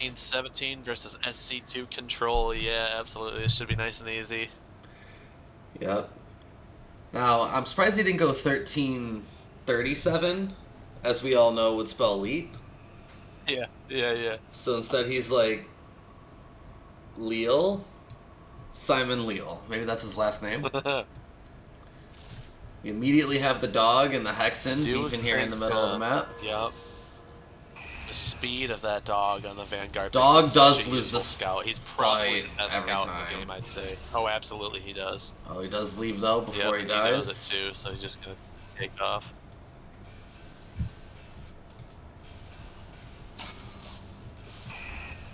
17 versus sc2control. Yeah, absolutely. This should be nice and easy. Yep. Now, I'm surprised he didn't go 1337, as we all know would spell elite. Yeah, yeah, yeah. So instead he's like Leal, Simon Leal. Maybe that's his last name. We immediately have the dog and the Hexen beefing here in the middle of the map. Yep. The speed of that dog on the Vanguard. Dog does lose the scout. He's probably the best every scout time. in the game, I'd say. Oh, absolutely, he does. Oh, he does leave though before he dies. He knows it too, so he's just gonna take off.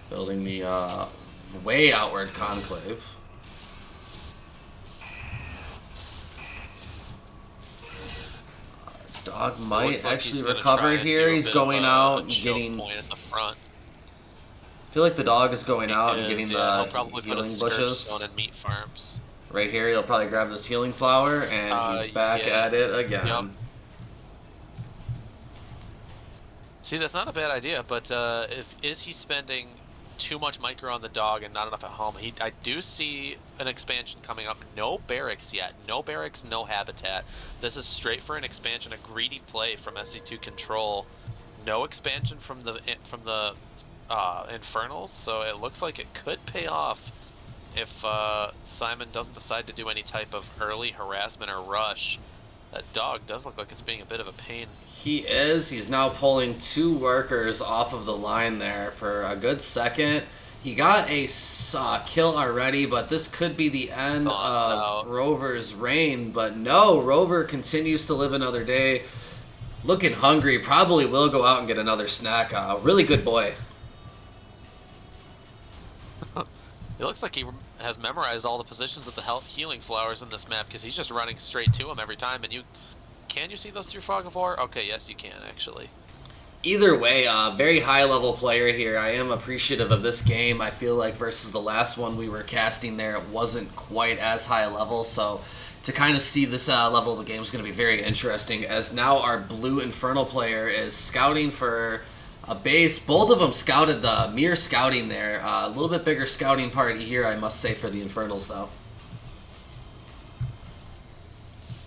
Building the way outward conclave. Dog might actually recover here. He's going out and getting. Point at the front. I feel like the dog is going out and getting the healing bushes. Zone and meat farms. Right here, he'll probably grab this healing flower, and he's back at it again. Yep. See, that's not a bad idea, but is he spending too much micro on the dog and not enough at home? I do see an expansion coming up. No barracks yet. No barracks, no habitat. This is straight for an expansion, a greedy play from sc2control. No expansion from the Infernals, so it looks like it could pay off if Simon doesn't decide to do any type of early harassment or rush. That dog does look like it's being a bit of a pain. He is. He's now pulling two workers off of the line there for a good second. He got a kill already, but this could be the end of Rover's reign. But no, Rover continues to live another day. Looking hungry. Probably will go out and get another snack. Really good boy. It looks like he has memorized all the positions of the healing flowers in this map because he's just running straight to them every time. And can you see those through Fog of War? Okay, yes, you can actually. Either way, very high level player here. I am appreciative of this game. I feel like versus the last one we were casting there, it wasn't quite as high level. So to kind of see this level of the game is going to be very interesting. As now our blue Infernal player is scouting for a base. Both of them scouted the mere scouting there. A little bit bigger scouting party here, I must say, for the Infernals, though.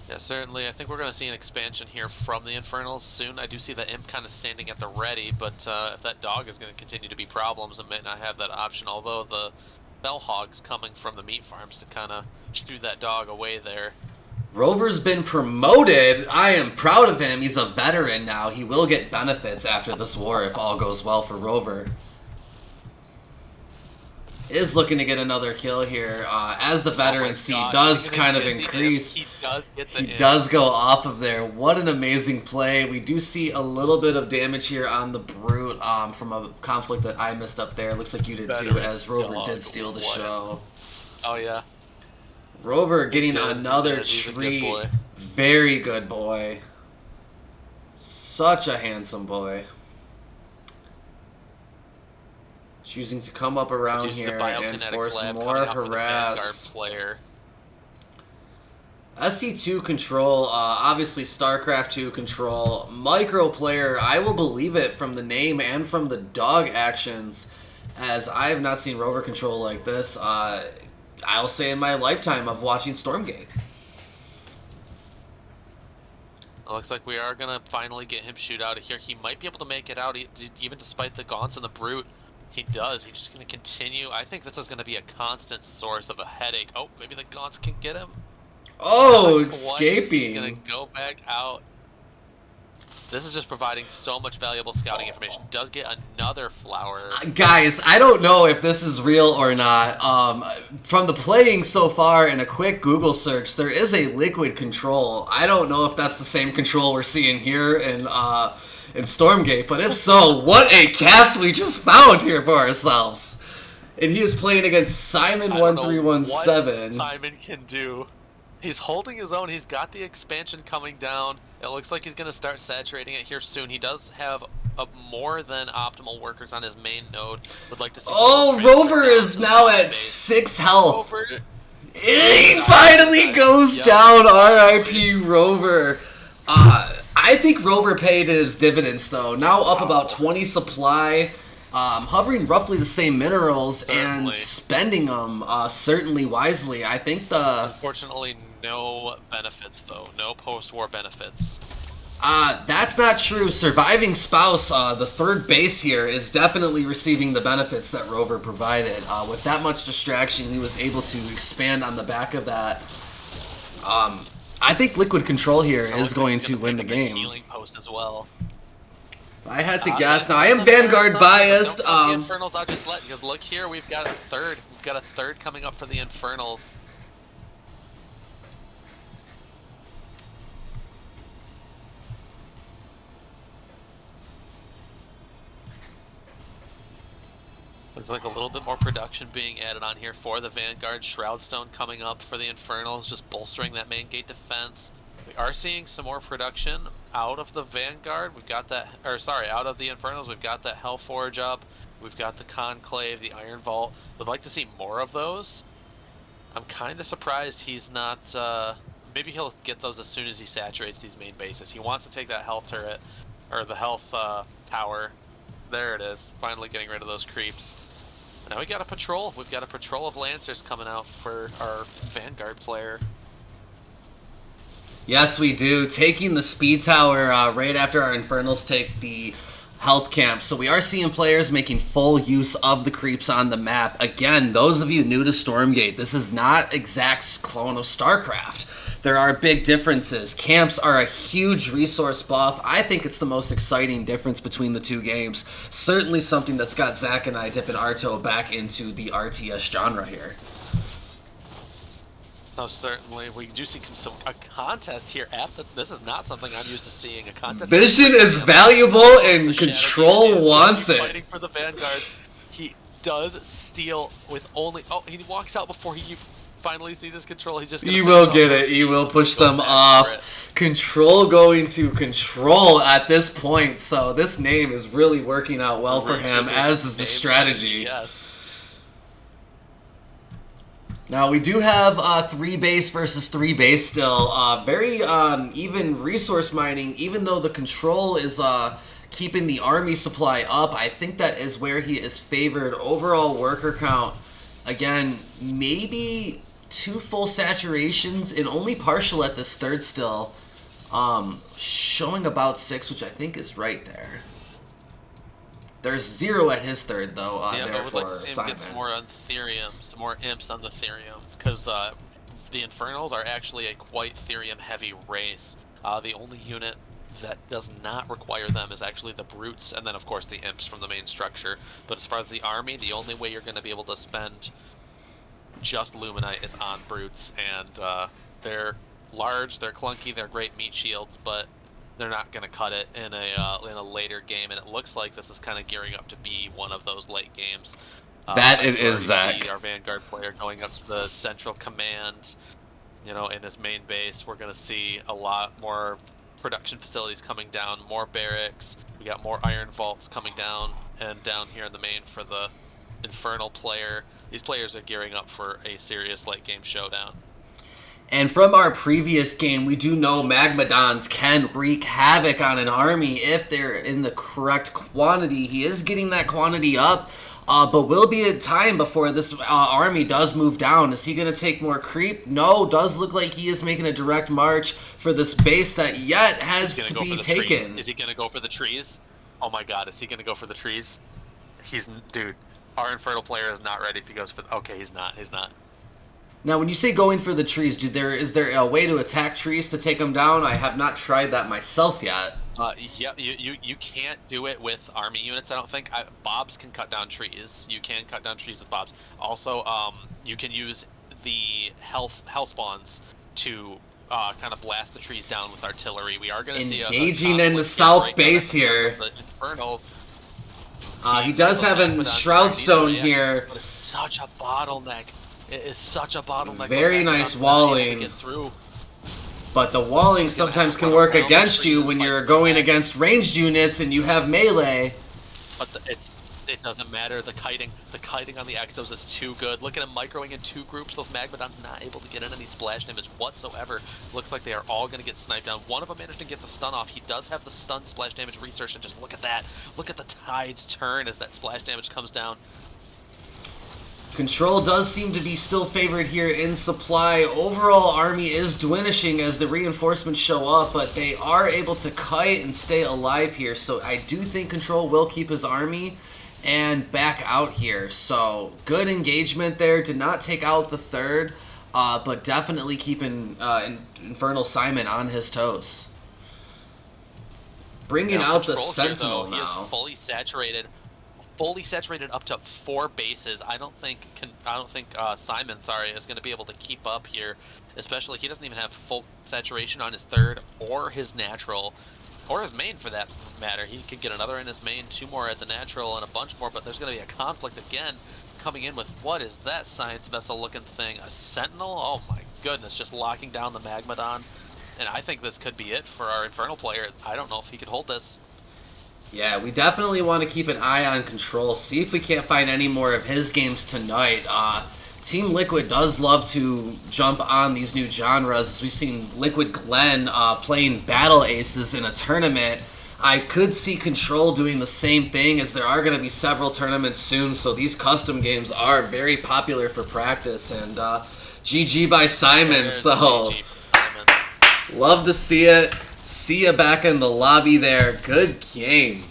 Yeah, certainly. I think we're going to see an expansion here from the Infernals soon. I do see the Imp kind of standing at the ready, but if that dog is going to continue to be problems, it may not have that option, although the Bell Hog's coming from the meat farms to kind of shoo that dog away there. Rover's been promoted. I am proud of him. He's a veteran now. He will get benefits after this war if all goes well for Rover. Is looking to get another kill here as the veterancy does kind of increase. He does get the He does go off of there. What an amazing play. We do see a little bit of damage here on the Brute from a conflict that I missed up there. Looks like you did too, as Rover did steal the show. Oh, yeah. Rover getting another treat. Very good boy. Such a handsome boy. Choosing to come up around here and force more harass. sc2control, obviously StarCraft 2 control. Micro player, I will believe it from the name and from the dog actions, as I have not seen Rover control like this. I'll say in my lifetime of watching Stormgate. It looks like we are going to finally get him shoot out of here. He might be able to make it out, even despite the Gaunts and the Brute. He does. He's just going to continue. I think this is going to be a constant source of a headache. Oh, maybe the Gaunts can get him. Oh, escaping. He's going to go back out. This is just providing so much valuable scouting information. Does get another flower. Guys, I don't know if this is real or not. From the playing so far in a quick Google search, there is a liquid control. I don't know if that's the same control we're seeing here in Stormgate, but if so, what a cast we just found here for ourselves. And he is playing against simon1317. What Simon can do. He's holding his own. He's got the expansion coming down. It looks like he's going to start saturating it here soon. He does have more than optimal workers on his main node. Would like to see. Oh, Rover is now at 6 health. He finally goes down. R.I.P. Rover. I think Rover paid his dividends though. Now up about 20 supply. hovering roughly the same minerals and Certainly. spending them certainly wisely. I think the Unfortunately, no benefits, though. No post-war benefits. that's not true. Surviving Spouse, the third base here, is definitely receiving the benefits that Rover provided. With that much distraction, he was able to expand on the back of that. I think Liquid Control here is going to win the game. Healing post as well. I had to guess. Now, I am Vanguard biased. The Infernals I'll just let, because look here, we've got a third. We've got a third coming up for the Infernals. Looks like a little bit more production being added on here for the Vanguard. Shroudstone coming up for the Infernals, just bolstering that main gate defense. We are seeing some more production out of the Vanguard. We've got that, or sorry, out of the Infernals. We've got that Hellforge up. We've got the Conclave, the Iron Vault. Would like to see more of those. I'm kind of surprised he's not, maybe he'll get those as soon as he saturates these main bases. He wants to take that health turret, or the health tower. There it is, finally getting rid of those creeps. And now we got a patrol. We've got a patrol of Lancers coming out for our Vanguard player. Yes, we do. Taking the speed tower right after our Infernals take the health camp. So we are seeing players making full use of the creeps on the map. Again, those of you new to Stormgate, this is not exact clone of StarCraft. There are big differences. Camps are a huge resource buff. I think it's the most exciting difference between the two games. Certainly something that's got Zach and I dipping our toe back into the RTS genre here. Oh, certainly. We do see a contest here at the... This is not something I'm used to seeing. A contest. Vision is valuable and Control wants it. Fighting for the Vanguard. He does steal with only... Oh, he walks out before he finally sees his Control. He's just gonna... He will get it. He will push them off. Control going to Control at this point. So this name is really working out well for him, as is the strategy. Yes. Now, we do have 3 base versus 3 base still. Very even resource mining, even though the Control is keeping the army supply up. I think that is where he is favored. Overall worker count, again, maybe 2 full saturations and only partial at this third still. Showing about 6, which I think is right there. There's 0 at his third, though, yeah, there I would for like to see him Simon. get some more on Therium, some more imps on the Therium, because the Infernals are actually a quite Therium-heavy race. The only unit that does not require them is actually the Brutes, and then, of course, the imps from the main structure. But as far as the army, the only way you're going to be able to spend just Luminite is on Brutes, and they're large, they're clunky, they're great meat shields, but they're not going to cut it in a later game, and it looks like this is kind of gearing up to be one of those late games. That it is, Zach. See our Vanguard player going up to the central command, you know, in his main base. We're going to see a lot more production facilities coming down, more barracks. We got more iron vaults coming down, and down here in the main for the Infernal player. These players are gearing up for a serious late game showdown. And from our previous game, we do know Magmadons can wreak havoc on an army if they're in the correct quantity. He is getting that quantity up, but will be a time before this army does move down. Is he going to take more creep? No, does look like he is making a direct march for this base that yet has to be taken. Trees. Is he going to go for the trees? Oh my god, is he going to go for the trees? Dude, our Infernal player is not ready if he goes for... Okay, he's not. Now, when you say going for the trees, is there a way to attack trees to take them down? I have not tried that myself yet. Yeah, you can't do it with army units, I don't think. Bobs can cut down trees. You can cut down trees with Bobs. Also, you can use the hell spawns to kind of blast the trees down with artillery. We are going to see engaging in the south base here. The Infernals. He does have a Shroudstone here. But it's such a bottleneck. It is such a bottleneck. Very nice walling. Get through. But the walling sometimes can work against you when you're going against ranged units and you have melee. But It doesn't matter. The kiting on the Exos is too good. Look at him microing in 2 groups. Those Magmadon's not able to get in any splash damage whatsoever. Looks like they are all going to get sniped down. One of them managed to get the stun off. He does have the stun splash damage research, and just look at that. Look at the tides turn as that splash damage comes down. Control does seem to be still favored here in supply. Overall, Army is diminishing as the reinforcements show up, but they are able to kite and stay alive here. So I do think Control will keep his Army and back out here. So good engagement there. Did not take out the third, but definitely keeping Infernal Simon on his toes. Bringing out the Sentinel here, though, now. He is fully saturated up to 4 bases. I don't think Simon, is going to be able to keep up here. Especially, he doesn't even have full saturation on his third or his natural. Or his main, for that matter. He could get another in his main, 2 more at the natural, and a bunch more, but there's going to be a conflict again coming in with, what is that science vessel-looking thing? A Sentinel? Oh my goodness, just locking down the Magmadon. And I think this could be it for our Infernal player. I don't know if he could hold this. Yeah, we definitely want to keep an eye on Control, see if we can't find any more of his games tonight. Team Liquid does love to jump on these new genres. We've seen Liquid Glenn playing Battle Aces in a tournament. I could see Control doing the same thing, as there are going to be several tournaments soon, so these custom games are very popular for practice. And GG by Simon, so love to see it. See you back in the lobby there. Good game.